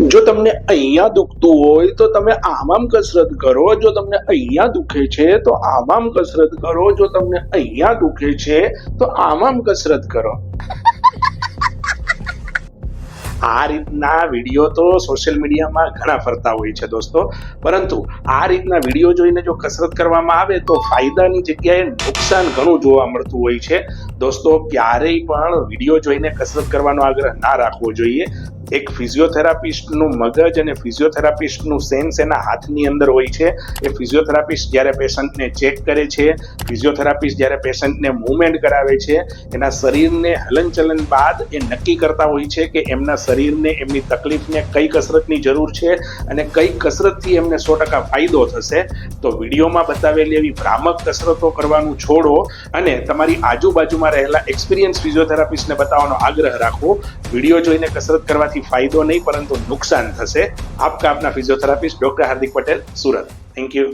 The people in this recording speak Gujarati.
જો તમને અહીંયા દુખતું હોય તો તમે આમ કસરત કરો. જો તમને અહીંયા દુખે છે તો આમ કસરત કરો. જો તમને અહીંયા દુખે છે તો આમ કસરત કરો. આ રીતના વિડીયો તો સોશિયલ મીડિયામાં ઘણા ફરતા હોય છે દોસ્તો, પરંતુ આ રીતના વિડીયો જોઈને જો કસરત કરવામાં આવે તો ફાયદાની જગ્યાએ નુકસાન ઘણું જોવા મળતું હોય છે. દોસ્તો, ક્યારેય પણ વિડીયો જોઈને કસરત કરવાનો આગ્રહ ના રાખવો જોઈએ. એક ફિઝિયોથેરાપિસ્ટનું મગજ અને ફિઝિયોથેરાપિસ્ટનું સેન્સ એના હાથની અંદર હોય છે. એ ફિઝિયોથેરાપિસ્ટ જ્યારે પેશન્ટને ચેક કરે છે, ફિઝિયોથેરાપિસ્ટ જ્યારે પેશન્ટને મૂવમેન્ટ કરાવે છે, એના શરીરને હલનચલન બાદ એ નક્કી કરતા હોય છે કે એમના શરીરને, એમની તકલીફને કઈ કસરતની જરૂર છે અને કઈ કસરતથી એમને 100% ફાયદો થશે. તો વિડીયોમાં બતાવેલી એવી ભ્રામક કસરતો કરવાનું છોડો અને તમારી આજુબાજુમાં રહેલા એક્સપિરિયન્સ ફિઝિયોથેરાપિસ્ટને બતાવવાનો આગ્રહ રાખો. વિડીયો જોઈને કસરત કરવાથી ફાયદો નહીં પરંતુ નુકસાન થશે. આપના physiotherapist doctor Hardik Patel, Surat. Thank you.